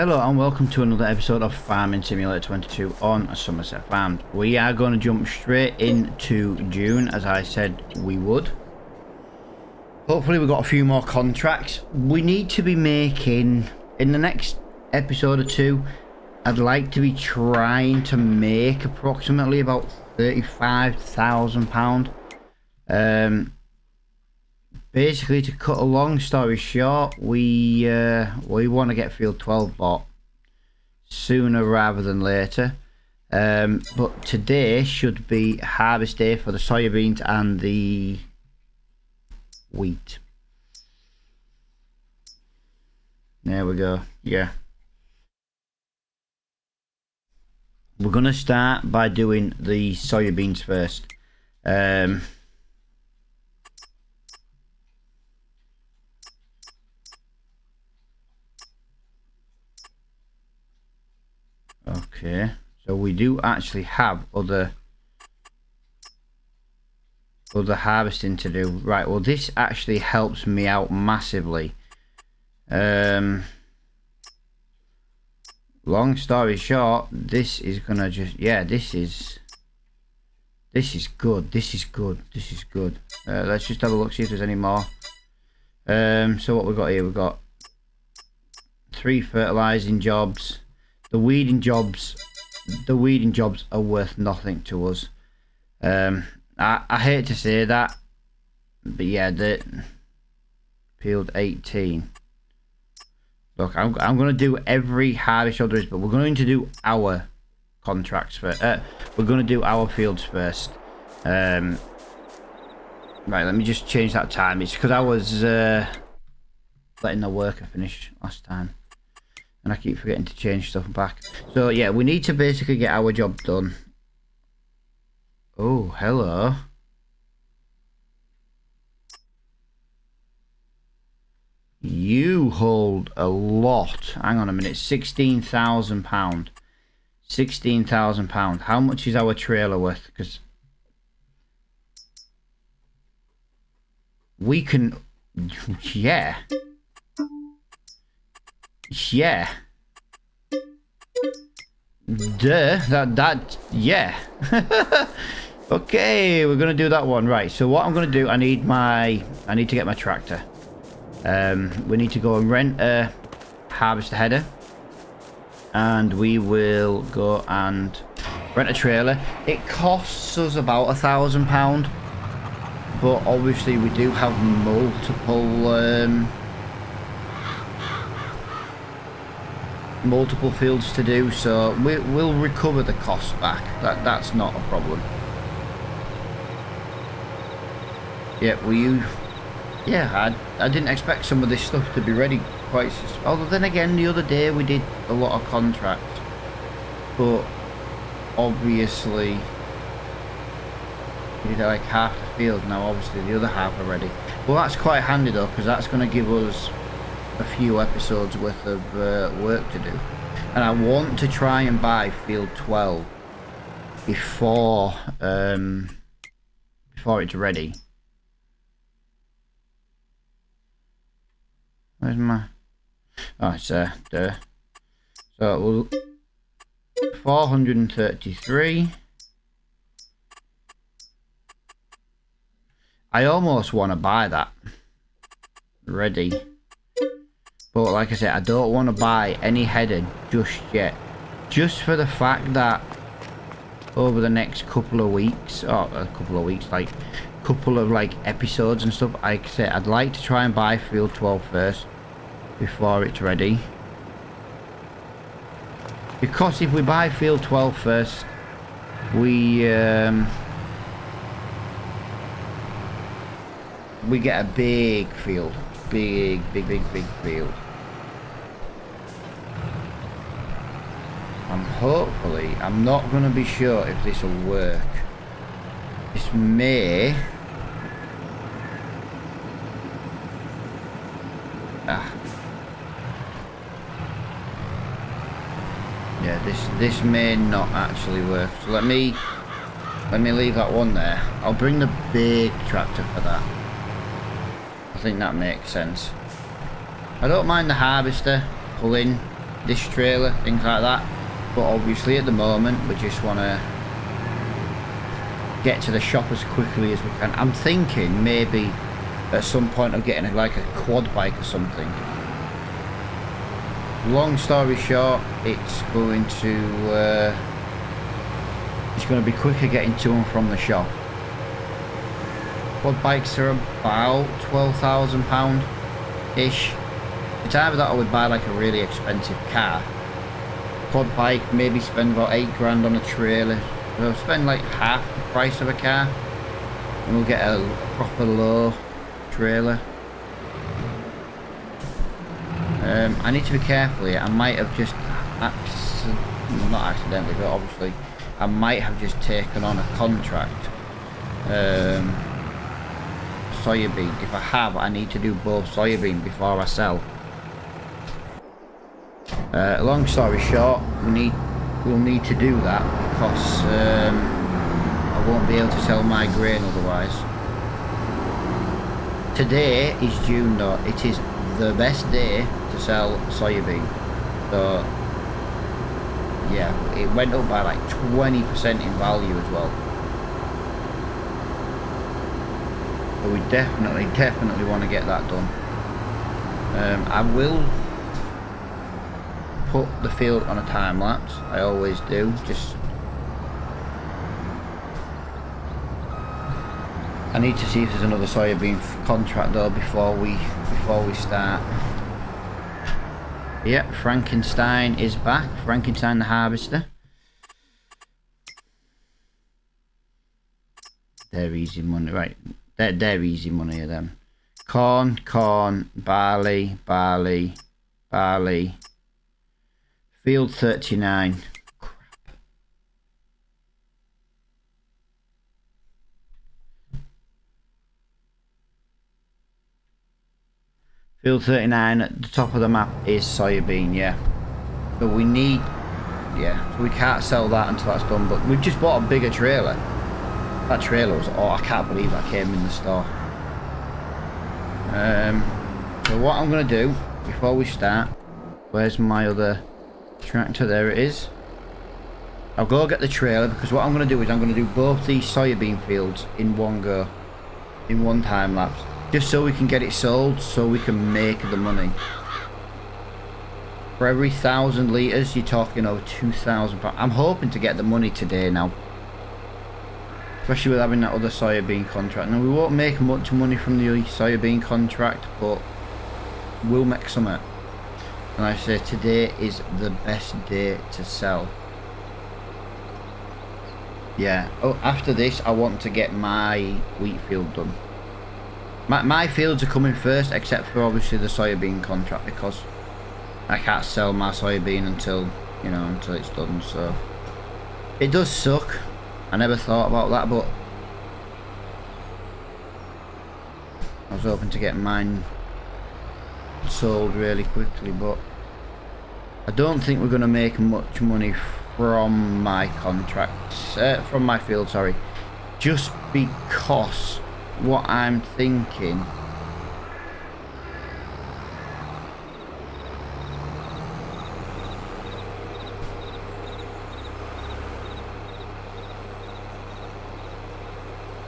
Hello and welcome to another episode of Farming Simulator 22 on Somerset Farms. We are going to jump straight into June, as I said we would. Hopefully we've got a few more contracts. We need to be making, in the next episode or two, I'd like to be trying to make approximately about £35,000. Basically, to cut a long story short, we want to get field 12 bought sooner rather than later. But today should be harvest day for the soybeans and the wheat. There we go. Yeah. We're gonna start by doing the soybeans first. Okay, so we do actually have other harvesting to do. Right, well this actually helps me out massively. Long story short, this is gonna just, yeah, this is good. This is good. Let's just have a look, see if there's any more. So what we've got here, we've got 3 fertilizing jobs. The weeding jobs are worth nothing to us. I hate to say that, but yeah, the field 18. Look, I'm going to do every harvest order is, but we're going to do our contracts first. We're going to do our fields first. Right, let me just change that time. It's because I was letting the worker finish last time, and I keep forgetting to change stuff back. So yeah, we need to basically get our job done. Oh, hello. You hold a lot. Hang on a minute. £16,000. £16,000. How much is our trailer worth? Because we can... Yeah. Yeah. Yeah. Okay, we're gonna do that one. Right, so what I'm gonna do, I need to get my tractor. We need to go and rent a harvester header, and we will go and rent a trailer. It costs us about £1,000, but obviously we do have multiple fields to do, so we'll recover the cost back. That's not a problem. Yeah, yeah, I didn't expect some of this stuff to be ready quite. Although then again, the other day we did a lot of contracts, but obviously we did like half the field. Now obviously the other half are ready. Well, that's quite handy though, because that's going to give us a few episodes worth of work to do. And I want to try and buy field 12 before it's ready. Where's my... Oh, it's there. So we'll... 433. I almost want to buy that ready, but like I said, I don't want to buy any header just yet, just for the fact that over the next couple of weeks, like couple of like episodes and stuff, like I said, I'd like to try and buy field 12 first before it's ready, because if we buy field 12 first, we get a big field, big field. I'm not going to be sure if this will work. This may... Yeah, this may not actually work. So let me leave that one there. I'll bring the big tractor for that. I think that makes sense. I don't mind the harvester pulling this trailer, things like that. But obviously at the moment we just want to get to the shop as quickly as we can. I'm thinking maybe at some point of getting like a quad bike or something. Long story short, it's going to be quicker getting to and from the shop. Quad bikes are about £12,000 ish. It's either that or we'd buy like a really expensive car. Quad bike, maybe spend about 8 grand on a trailer. We'll spend like half the price of a car and we'll get a proper low trailer. I need to be careful here. I might have just not accidentally, but obviously I might have just taken on a contract. Soybean. If I have, I need to do both soybean before I sell. Long story short, we'll need to do that because I won't be able to sell my grain otherwise. Today is June though. It is the best day to sell soybean. So yeah, it went up by like 20% in value as well. So we definitely want to get that done. I will put the field on a time lapse. I always do. Just I need to see if there's another soybean contract though before we start. Yep, Frankenstein is back. Frankenstein the harvester. They're easy money, right? They're easy money of them. Corn, barley. Field 39. Crap. Field 39 at the top of the map is soybean, yeah. But we need, yeah, so we can't sell that until that's done. But we've just bought a bigger trailer. That trailer was, oh, I can't believe that came in the store. So what I'm going to do before we start, where's my other tractor? There it is. I'll go get the trailer because what I'm going to do is I'm going to do both these soybean fields in one go, in one time lapse, just so we can get it sold, so we can make the money. For every 1,000 litres you're talking over £2,000. I'm hoping to get the money today now, especially with having that other soybean contract. Now we won't make much money from the soybean contract, but we'll make some of it. And I say today is the best day to sell. Yeah. Oh, after this I want to get my wheat field done. My fields are coming first, except for obviously the soybean contract, because I can't sell my soybean until, you know, until it's done. So it does suck. I never thought about that, but I was hoping to get mine sold really quickly, but I don't think we're going to make much money from my contract, from my field, sorry, just because what I'm thinking,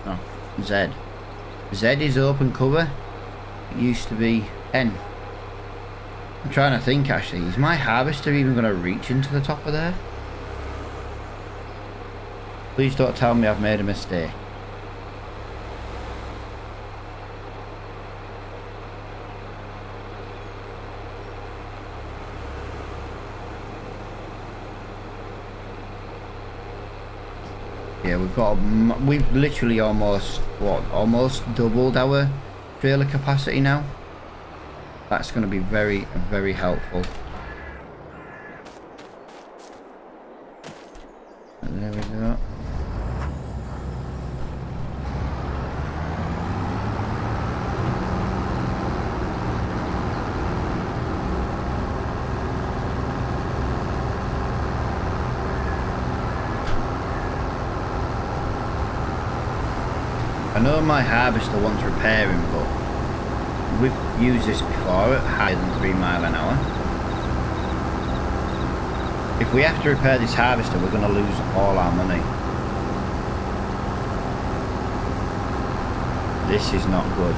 oh, Z is open cover. It used to be N. I'm trying to think actually, is my harvester even going to reach into the top of there? Please don't tell me I've made a mistake. Yeah, we've literally almost doubled our trailer capacity now. That's going to be very, very helpful. And there we go. I know my harvester wants repairing, but we've used this before at higher than 3 miles an hour. If we have to repair this harvester, we're going to lose all our money. This is not good.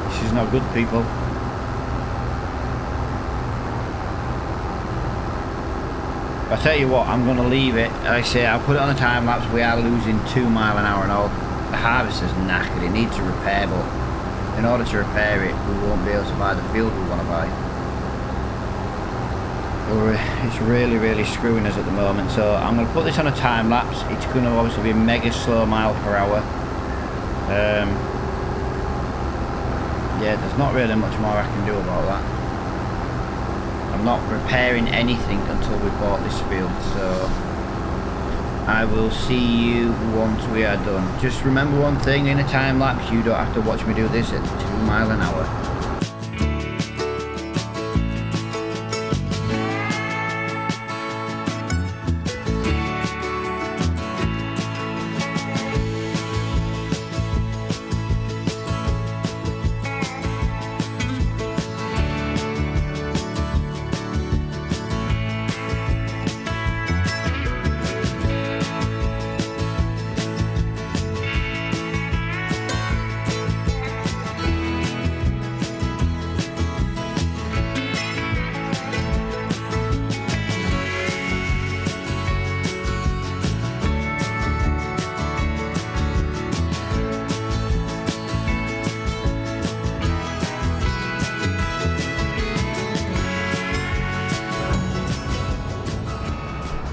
This is not good, people. I'll tell you what, I'm going to leave it. Like I say, I'll put it on a time lapse. We are losing 2 miles an hour and all. The harvester's knackered. It needs a repair, but in order to repair it, we won't be able to buy the field we want to buy. It's really, really screwing us at the moment. So I'm going to put this on a time lapse. It's going to obviously be mega slow mile per hour. Yeah, there's not really much more I can do about that. I'm not repairing anything until we bought this field, so I will see you once we are done. Just remember one thing, in a time lapse you don't have to watch me do this at 2 miles an hour.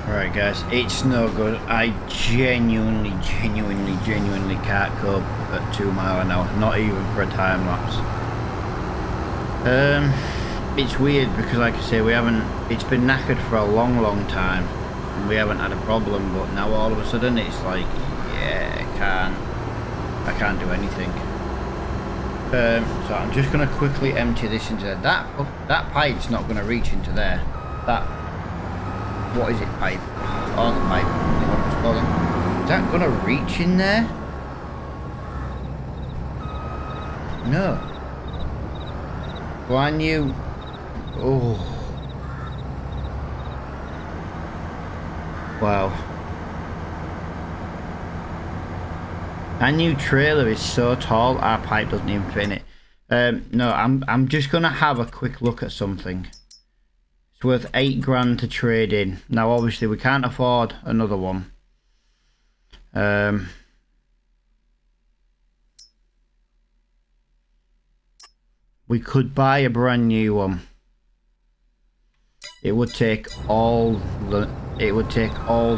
Alright guys, it's no good. I genuinely can't cope at 2 miles an hour, not even for a time lapse. It's weird because like I say, it's been knackered for a long time and we haven't had a problem, but now all of a sudden it's like, yeah, I can't do anything. So I'm just going to quickly empty this into there. That pipe's not going to reach into there. What is it, pipe? Oh, the pipe. Is that gonna reach in there? No. Well, I knew. Oh. Wow. Our new trailer is so tall, our pipe doesn't even fit in it. No, I'm just gonna have a quick look at something. Worth 8 grand to trade in. Now obviously we can't afford another one. We could buy a brand new one. It would take all the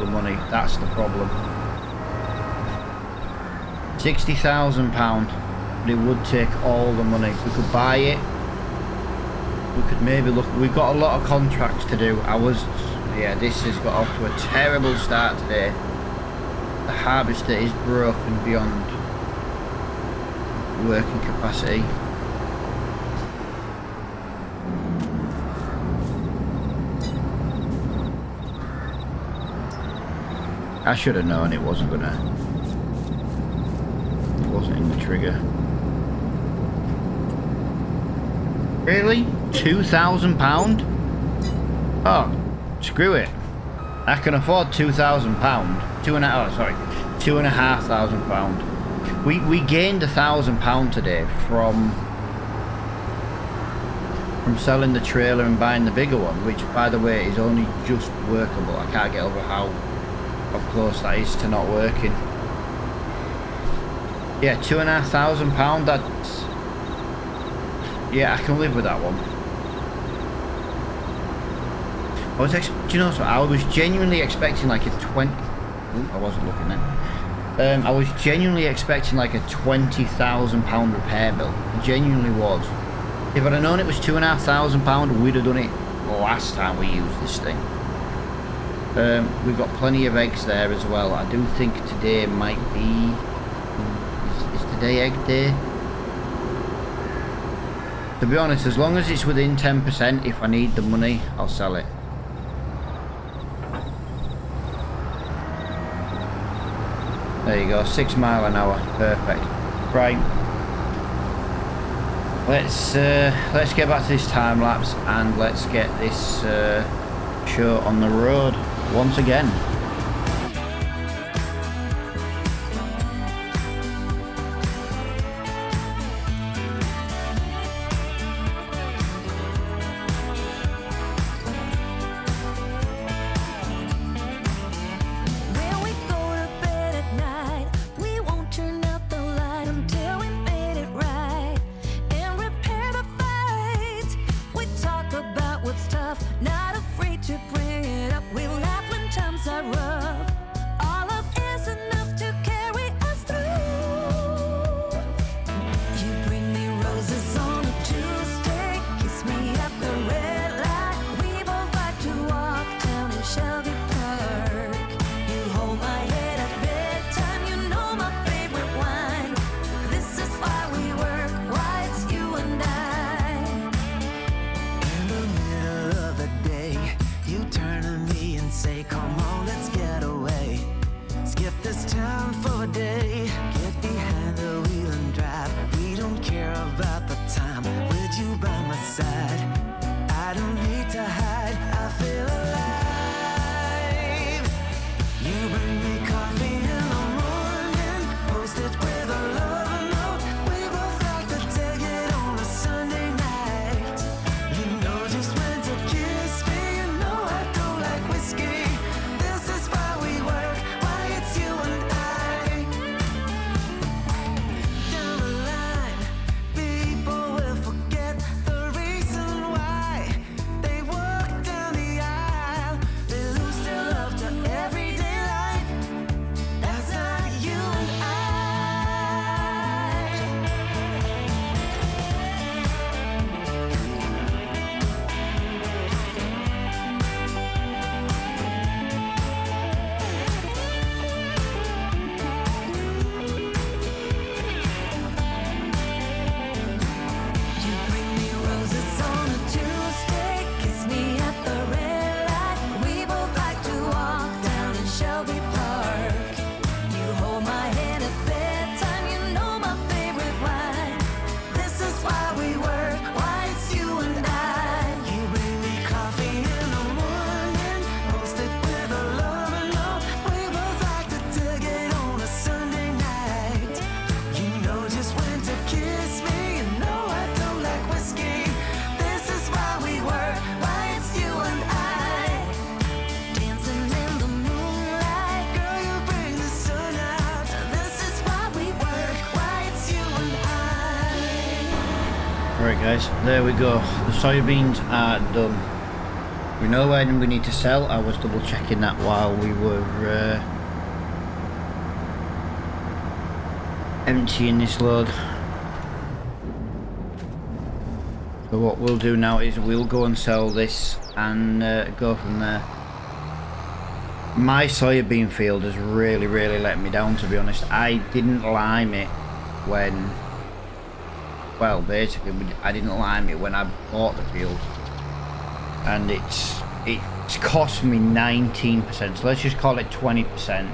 money. That's the problem. £60,000, but it would take all the money. We could buy it. We could maybe look. We've got a lot of contracts to do. This has got off to a terrible start today. The harvester is broken beyond working capacity. I should have known it wasn't in the trigger. Really? £2,000? Oh, screw it. I can afford £2,000. £2,500. We gained £1,000 today from selling the trailer and buying the bigger one, which by the way is only just workable. I can't get over how close that is to not working. Yeah, £2,500. That's. Yeah, I can live with that one. Do you know what? I was genuinely expecting like a 20. Ooh, I wasn't looking then. I was genuinely expecting like a £20,000 repair bill. I genuinely was. If I'd have known it was £2,500, we'd have done it last time we used this thing. We've got plenty of eggs there as well. I do think today might be. Is today egg day? To be honest, as long as it's within 10%, if I need the money, I'll sell it. There you go, 6 miles an hour, perfect. Right, let's get back to this time lapse and let's get this show on the road. once again. Right guys, there we go. The soybeans are done. We know when we need to sell. I was double checking that while we were emptying this load. So what we'll do now is we'll go and sell this and go from there. My soybean field has really let me down, to be honest. I didn't lime it when, well, basically I didn't lime it when I bought the field, and it's cost me 19%, so let's just call it 20%.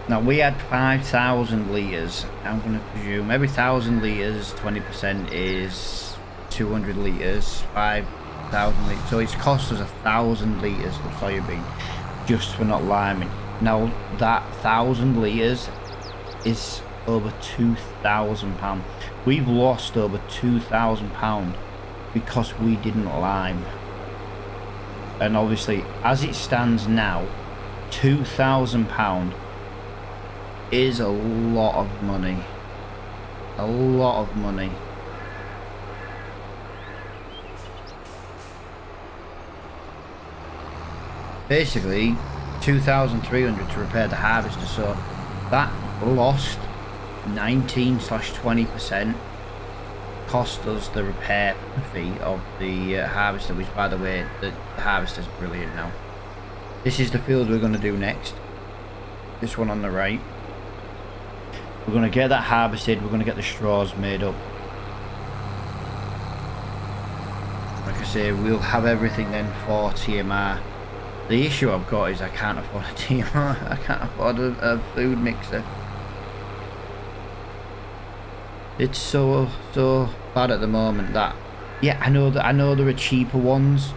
Now we had 5,000 litres. I'm going to presume every 1,000 litres 20% is 200 litres, 5,000 litres, so it's cost us 1,000 litres of soybean just for not liming. Now that 1,000 litres is over £2,000. We've lost over £2,000 because we didn't lime. And obviously, as it stands now, £2,000 is a lot of money. A lot of money. Basically, 2,300 to repair the harvester, so that lost 19/20% cost us the repair fee of the harvester, which, by the way, the harvester's brilliant now. This is the field we're going to do next, this one on the right. We're going to get that harvested, we're going to get the straws made up. Like I say, we'll have everything then for TMR. The issue I've got is I can't afford a TMR, I can't afford a food mixer. It's so bad at the moment that, yeah, I know there are cheaper ones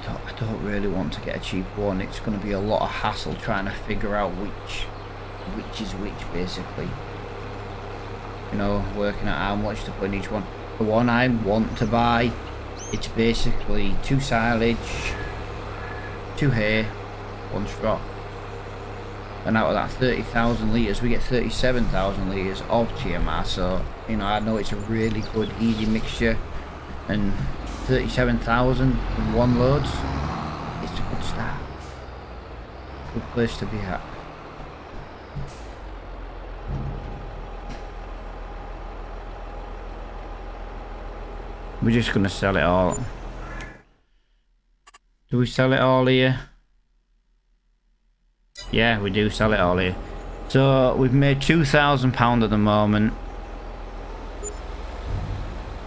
I don't really want to get a cheaper one. It's going to be a lot of hassle trying to figure out which is which, basically. You know, working out how much to put in each one. The one I want to buy, it's basically 2 silage, 2 hay, 1 straw. And out of that 30,000 litres, we get 37,000 litres of TMR. So, you know, I know it's a really good, easy mixture. And 37,000 in 1 loads, it's a good start. Good place to be at. We're just going to sell it all. Do we sell it all here? Yeah, we do sell it all here. So we've made £2,000 at the moment.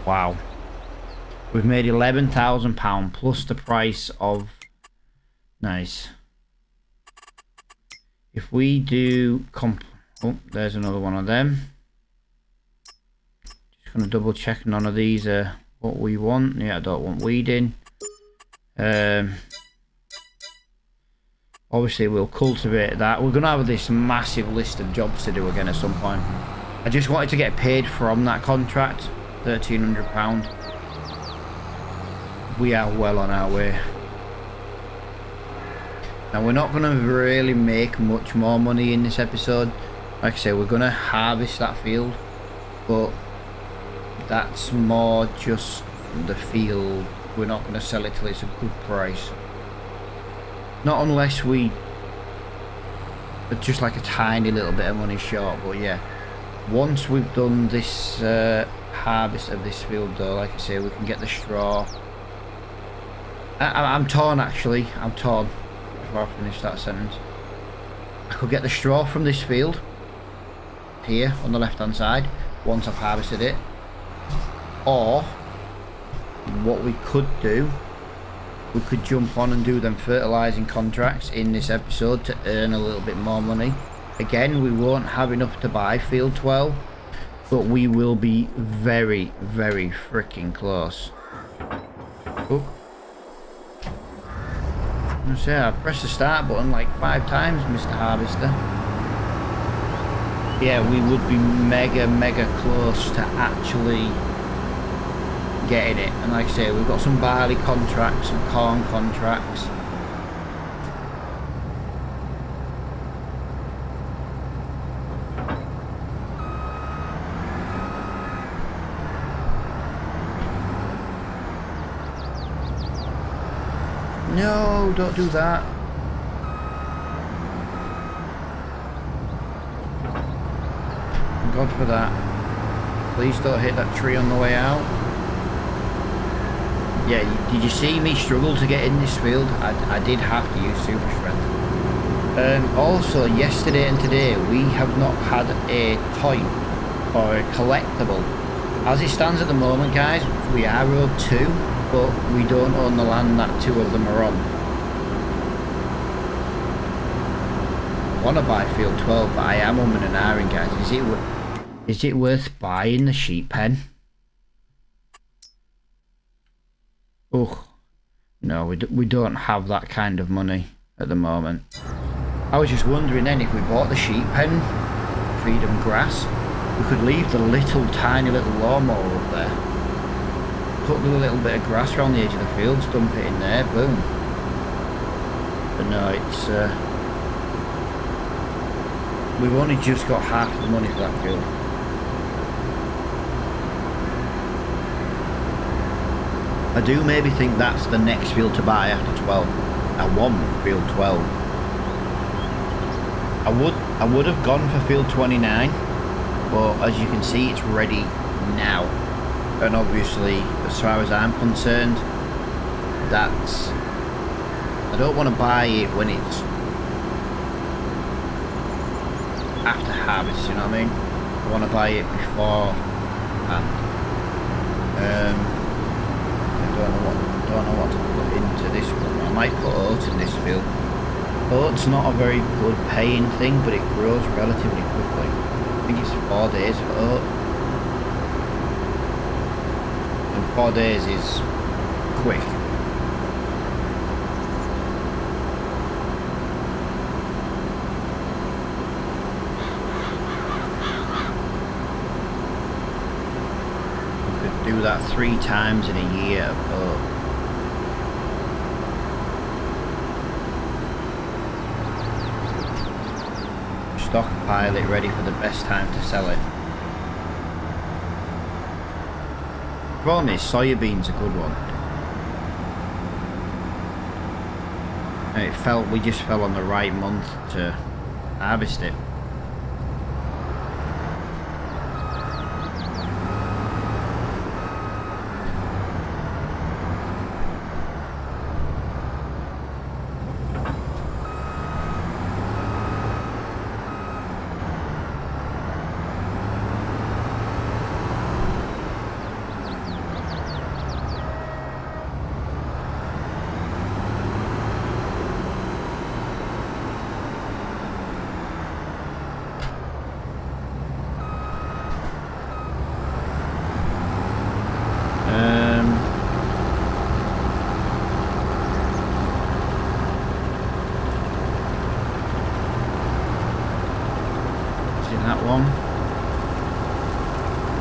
Wow. We've made £11,000 plus the price of... Nice. If we do... Oh, there's another one of them. Just going to double check none of these are what we want. Yeah, I don't want weeding. Obviously we'll cultivate that. We're going to have this massive list of jobs to do again at some point. I just wanted to get paid from that contract. £1,300. We are well on our way. Now we're not going to really make much more money in this episode. Like I say, we're going to harvest that field, but that's more just the field. We're not going to sell it till it's a good price. Not unless we are just like a tiny little bit of money short. But yeah, once we've done this harvest of this field though, like I say, we can get the straw. I'm torn actually. I'm torn before I finish that sentence. I could get the straw from this field here on the left hand side once I've harvested it, or what we could do, we could jump on and do them fertilising contracts in this episode to earn a little bit more money. Again, we won't have enough to buy field 12, but we will be very, very freaking close. Oh. I say, I pressed the start button like 5 times, Mr. Harvester. Yeah, we would be mega close to actually getting it. And like I say, we've got some barley contracts, some corn contracts. No, don't do that. Thank God for that. Please don't hit that tree on the way out. Yeah, did you see me struggle to get in this field? I did have to use super strength. Also, yesterday and today, we have not had a toy or a collectible. As it stands at the moment, guys, we are road 2, but we don't own the land that 2 of them are on. I want to buy field 12, but I am umming and ahhing, guys. Is it worth buying the sheep pen? Oh, no, we don't have that kind of money at the moment. I was just wondering then, if we bought the sheep pen, feed them grass, we could leave the tiny little lawnmower up there, put a little bit of grass around the edge of the fields, dump it in there, boom. But no, it's we've only just got half the money for that field. I do maybe think that's the next field to buy after 12. I want field 12. I would have gone for field 29, but as you can see, it's ready now. And obviously, as far as I'm concerned, I don't want to buy it when it's after harvest, you know what I mean? I want to buy it before. I don't know what to put into this one. I might put oats in this field. Oats not a very good paying thing, but it grows relatively quickly. I think it's 4 days for oat. And 4 days is quick. do that 3 times in a year. Oh. Stockpile it ready for the best time to sell it. The problem is soybean's a good one. And we just fell on the right month to harvest it.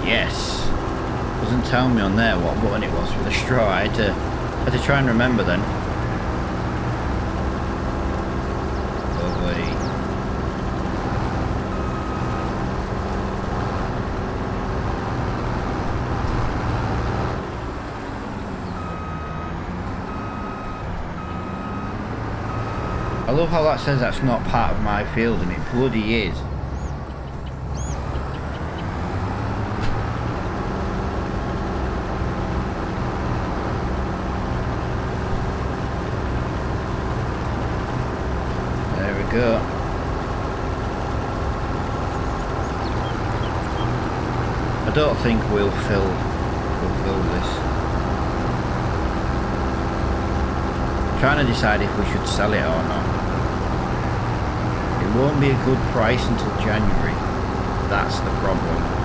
Yes. Doesn't tell me on there what button it was for the straw. I had to try and remember then. Lovely. I love how that says that's not part of my field, and it bloody is. Go. I don't think we'll fill this. I'm trying to decide if we should sell it or not. It won't be a good price until January. That's the problem.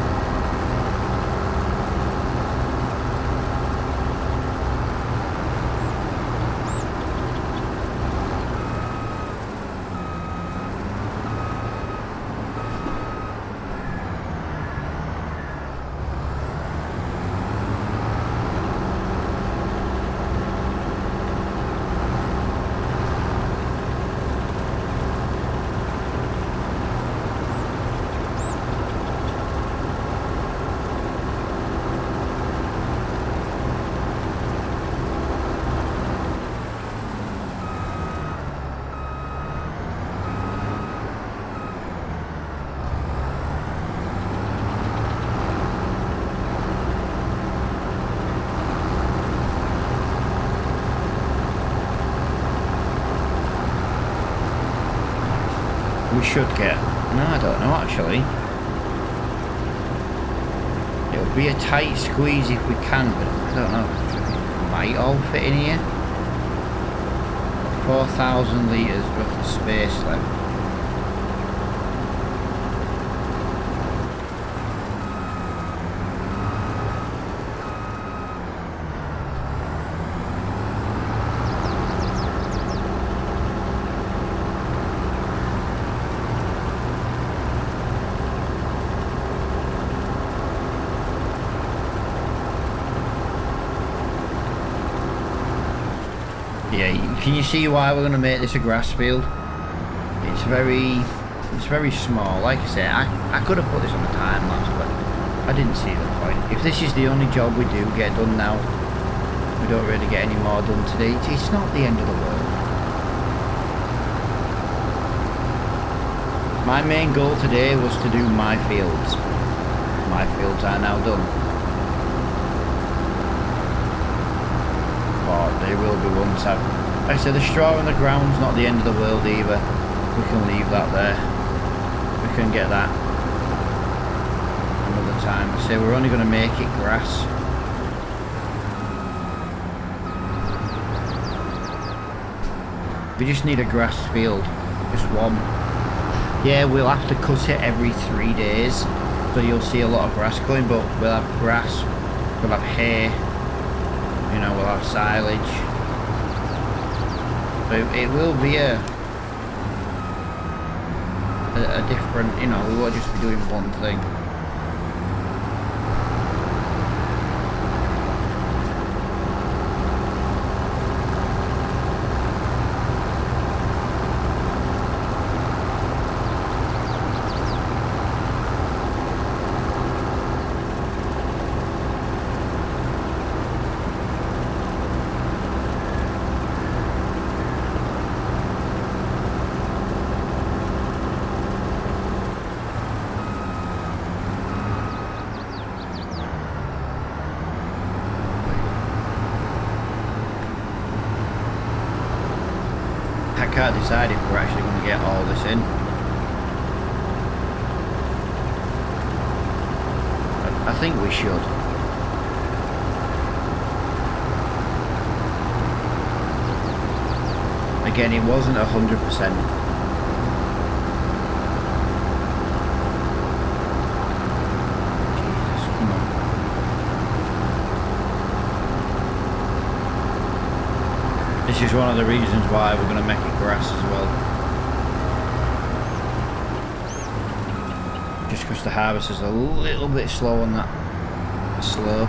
We should get... No, I don't know actually. It'll be a tight squeeze if we can, but I don't know. We might all fit in here. 4,000 litres worth of space left. Yeah, can you see why we're going to make this a grass field? It's very small. Like I said, I could have put this on a time lapse, but I didn't see the point. If this is the only job we do get done now, we don't really get any more done today. It's not the end of the world. My main goal today was to do my fields. My fields are now done. They will be once I've... Like I said, the straw on the ground's not the end of the world either. We can leave that there. We can get that another time. I say we're only going to make it grass. We just need a grass field. Just one. Yeah, we'll have to cut it every 3 days. So you'll see a lot of grass going, but we'll have grass, we'll have hay. You know, we'll have silage. But it will be a different, you know, we won't just be doing one thing. can't decide if we're actually going to get all this in. I think we should. Again, it wasn't 100%. This is one of the reasons why we're going to make it grass as well. Just because the harvest is a little bit slow on that. Slow.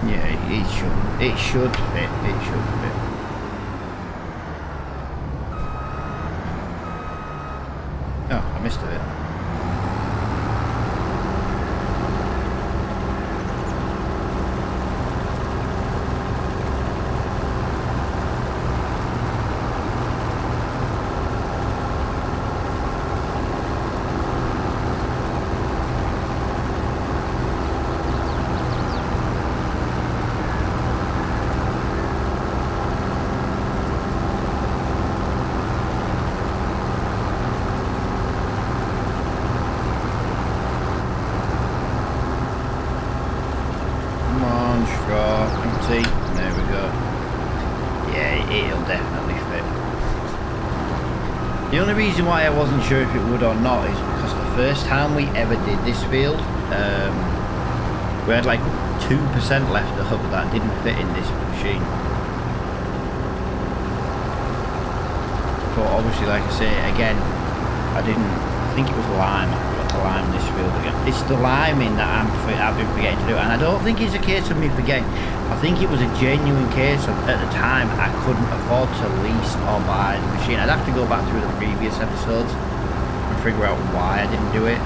Yeah, it should. It should fit. It should fit. Oh, I missed it. There we go. Yeah, it'll definitely fit. The only reason why I wasn't sure if it would or not is because the first time we ever did this field, we had like 2% left of that didn't fit in this machine. But obviously, like I say, again, I think it was lime. I forgot to lime this field again. It's the liming that I've been forgetting to do, and I don't think it's a case of me forgetting. I think it was a genuine case of, at the time, I couldn't afford to lease or buy the machine. I'd have to go back through the previous episodes and figure out why I didn't do it.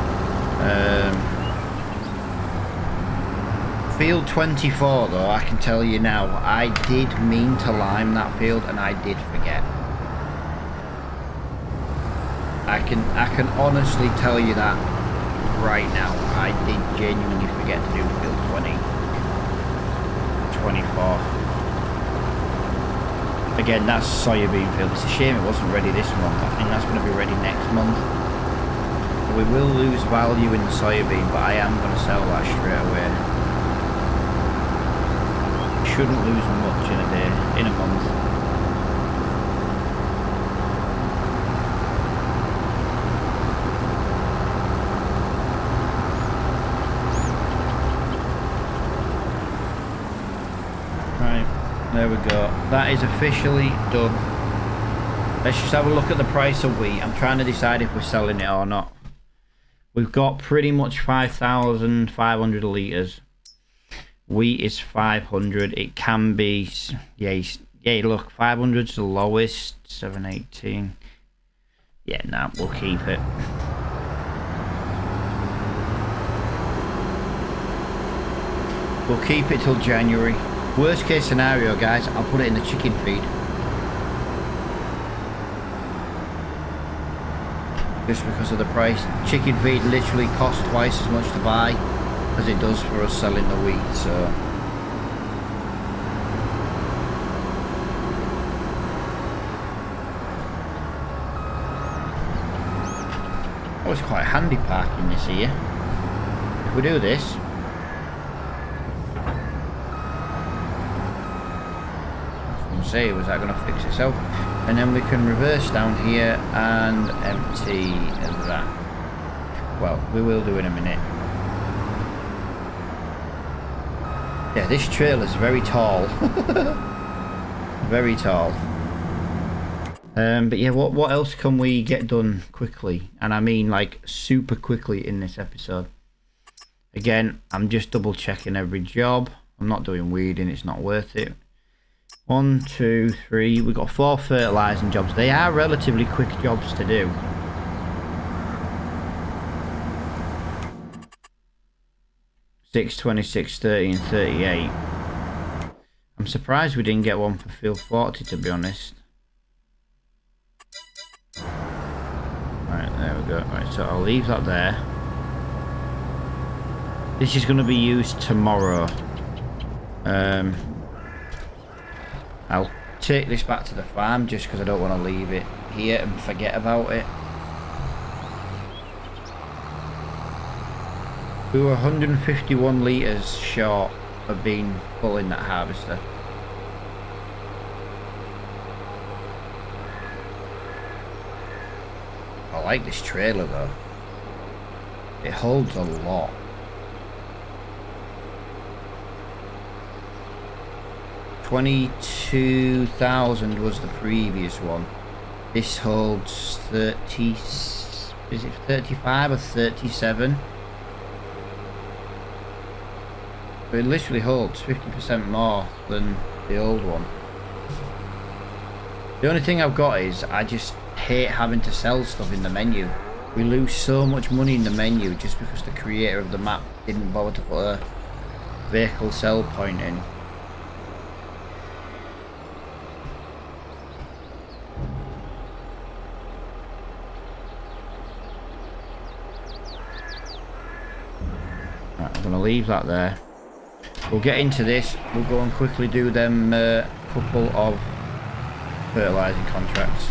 Field 24, though, I can tell you now, I did mean to lime that field, and I did forget. I can honestly tell you that right now. I did genuinely forget to do field 24. Again, that's soybean field. It's a shame it wasn't ready this month. I think that's going to be ready next month. We will lose value in the soybean, but I am going to sell that straight away. Shouldn't lose much in a day, in a month. There we go. That is officially done. Let's just have a look at the price of wheat. I'm trying to decide if we're selling it or not. We've got pretty much 5,500 litres. Wheat is 500. It can be... Yeah, look. 500's the lowest. 718. Yeah, nah, we'll keep it. We'll keep it till January. Worst case scenario, guys, I'll put it in the chicken feed. Just because of the price. Chicken feed literally costs twice as much to buy as it does for us selling the wheat, so... Oh, it's quite handy parking this here. If we do this... say, was that going to fix itself? And then we can reverse down here and empty that. Well, we will do in a minute. Yeah, this trailer's very tall. Very tall. But yeah, what else can we get done quickly? And I mean like super quickly in this episode. Again, I'm just double checking every job. I'm not doing weeding, it's not worth it. 1, 2, 3. We've got 4 fertilising jobs. They are relatively quick jobs to do. $6, 26, 30 and 38. I'm surprised we didn't get one for field 40, to be honest. Right, there we go. Right, so I'll leave that there. This is going to be used tomorrow. I'll take this back to the farm just because I don't want to leave it here and forget about it. We were 151 litres short of being full in that harvester. I like this trailer though. It holds a lot. $22,000 was the previous one. This holds 30. Is it 35 or 37? But it literally holds 50% more than the old one. The only thing I've got is I just hate having to sell stuff in the menu. We lose so much money in the menu just because the creator of the map didn't bother to put a vehicle sell point in. Right, I'm going to leave that there. We'll get into this. We'll go and quickly do them couple of fertilising contracts.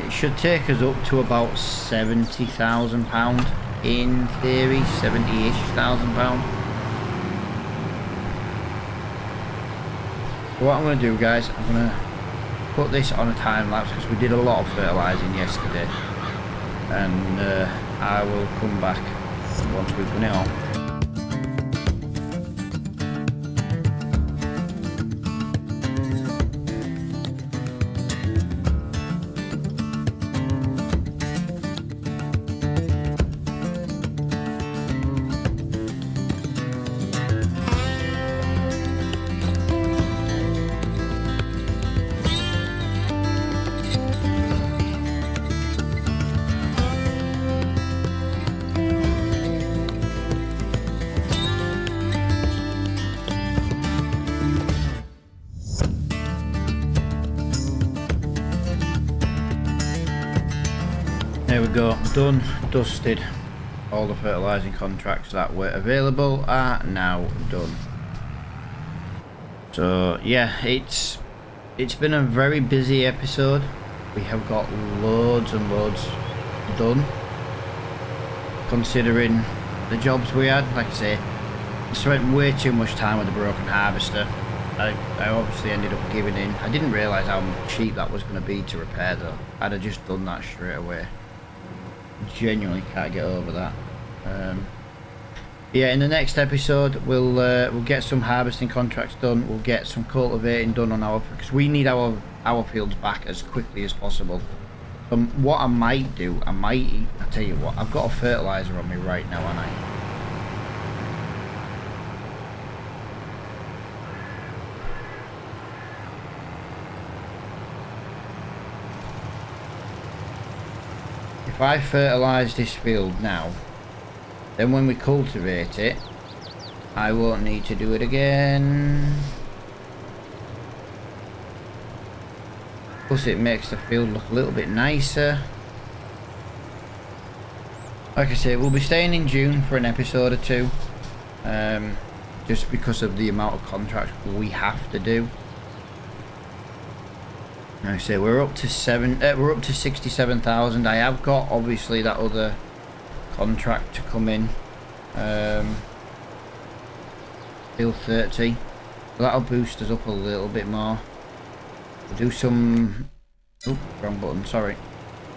It should take us up to about £70,000 in theory, 70-ish thousand pound. So what I'm going to do, guys, I'm going to put this on a time lapse because we did a lot of fertilising yesterday, and I will come back once we've done it all. There we go, done, dusted. All the fertilising contracts that were available are now done. So yeah, it's been a very busy episode. We have got loads and loads done, considering the jobs we had. Like I say, I spent way too much time with the broken harvester. I obviously ended up giving in. I didn't realise how cheap that was going to be to repair though. I'd have just done that straight away. Genuinely can't get over that. Yeah, in the next episode we'll get some harvesting contracts done. We'll get some cultivating done on our, because we need our fields back as quickly as possible. What I might do, I'll tell you what, I've got a fertilizer on me right now, haven't I? If I fertilise this field now, then when we cultivate it, I won't need to do it again. Plus it makes the field look a little bit nicer. Like I say, we'll be staying in June for an episode or two, just because of the amount of contracts we have to do. Like I say, we're up to 67,000. I have got obviously that other contract to come in, field 30. That'll boost us up a little bit more. We'll do some. Oh, wrong button. Sorry.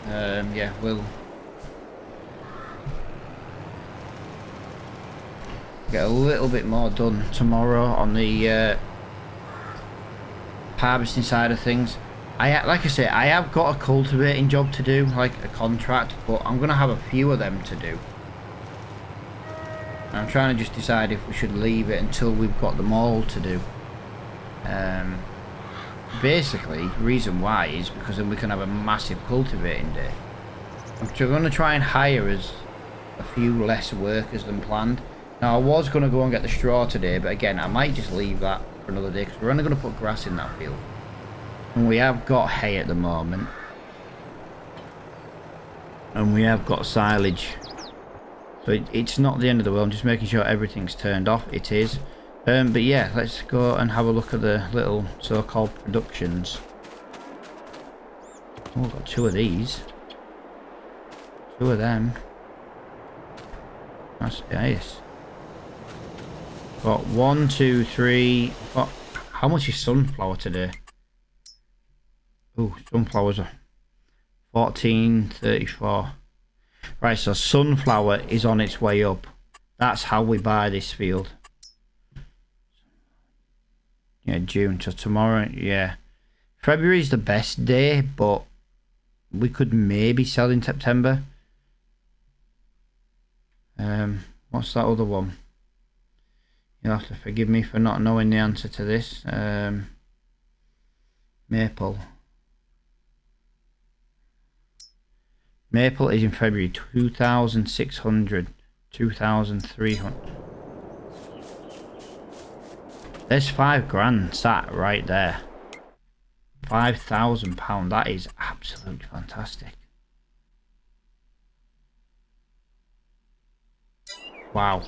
Yeah, we'll get a little bit more done tomorrow on the harvesting side of things. Like I say, I have got a cultivating job to do, like a contract, but I'm going to have a few of them to do. I'm trying to just decide if we should leave it until we've got them all to do. Basically, reason why is because then we can have a massive cultivating day. I'm going to try and hire us a few less workers than planned. Now, I was going to go and get the straw today, but again, I might just leave that for another day because we're only going to put grass in that field. And we have got hay at the moment. And we have got silage. So it's not the end of the world. I'm just making sure everything's turned off. It is. But yeah, let's go and have a look at the little so-called productions. Oh, I've got 2 of these. 2 of them. That's nice. Got 1, 2, 3. Got, how much is sunflower today? Oh, sunflowers are 14.34. Right, so sunflower is on its way up. That's how we buy this field. Yeah, June. So tomorrow, yeah. February is the best day, but we could maybe sell in September. What's that other one? You'll have to forgive me for not knowing the answer to this. Maple. Maple is in February. 2,600. 2,300. There's £5,000 sat right there. £5,000. That is absolutely fantastic. Wow.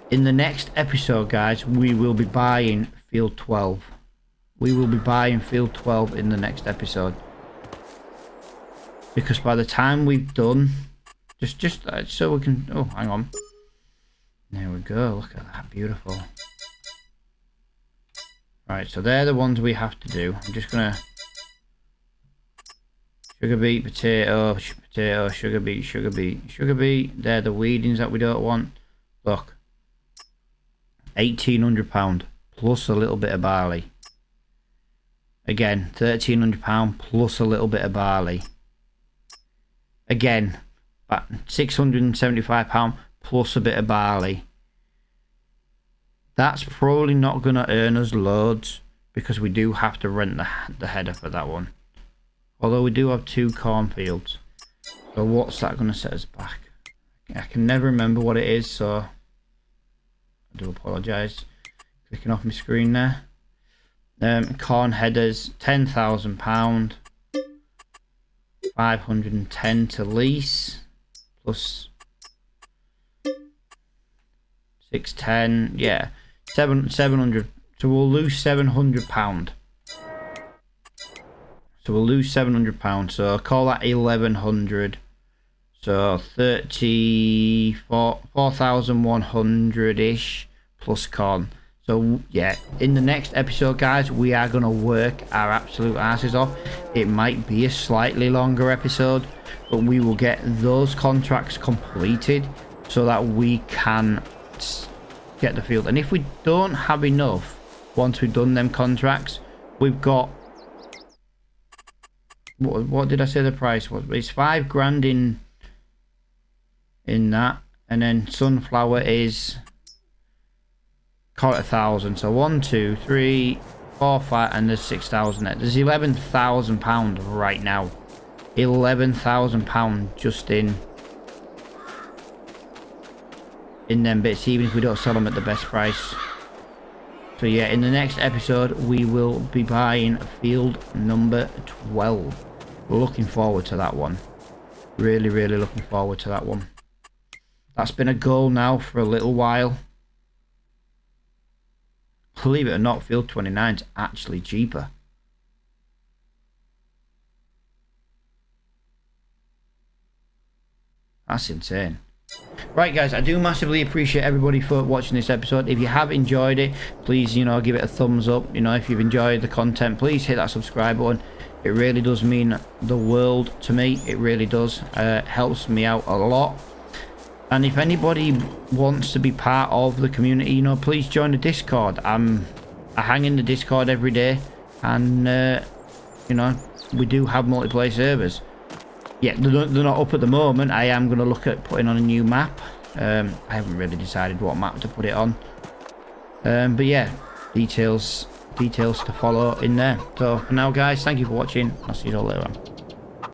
In the next episode, guys, we will be buying field 12. We will be buying field 12 in the next episode. Because by the time we've done, just so we can, oh, hang on. There we go. Look at that. Beautiful. Right, so they're the ones we have to do. I'm just gonna sugar beet, potato, potato, sugar beet, sugar beet, sugar beet. They're the weedings that we don't want. Look, £1,800 plus a little bit of barley. Again, £1,300 plus a little bit of barley. Again, £675 plus a bit of barley. That's probably not going to earn us loads because we do have to rent the header for that one. Although we do have 2 cornfields. So what's that going to set us back? I can never remember what it is, so I do apologise. Clicking off my screen there. Corn headers, £10,000. 510 to lease. Plus 610, yeah. 700. So we'll lose £700. So we'll lose £700. So I'll call that 1,100. So 4,100 ish plus corn. So yeah, in the next episode, guys, we are gonna work our absolute asses off. It might be a slightly longer episode, but we will get those contracts completed so that we can get the field. And if we don't have enough once we've done them contracts, we've got, what did I say the price was? It's £5,000 in that, and then sunflower is, call it 1,000. So 1, 2, 3, 4, 5, and there's 6,000 there. There's £11,000 right now. £11,000 just in them bits, even if we don't sell them at the best price. So yeah, in the next episode we will be buying field number 12. We're looking forward to that one. Really looking forward to that one. That's been a goal now for a little while. Believe it or not, field 29 is actually cheaper. That's insane. Right, guys, I do massively appreciate everybody for watching this episode. If you have enjoyed it, please, give it a thumbs up. If you've enjoyed the content, please hit that subscribe button. It really does mean the world to me. It really does. Helps me out a lot. And if anybody wants to be part of the community, please join the Discord. I hang in the Discord every day, and we do have multiplayer servers. Yeah, they're not up at the moment. I am going to look at putting on a new map. I haven't really decided what map to put it on. But yeah, details to follow in there. So for now, guys, thank you for watching. I'll see you all later on.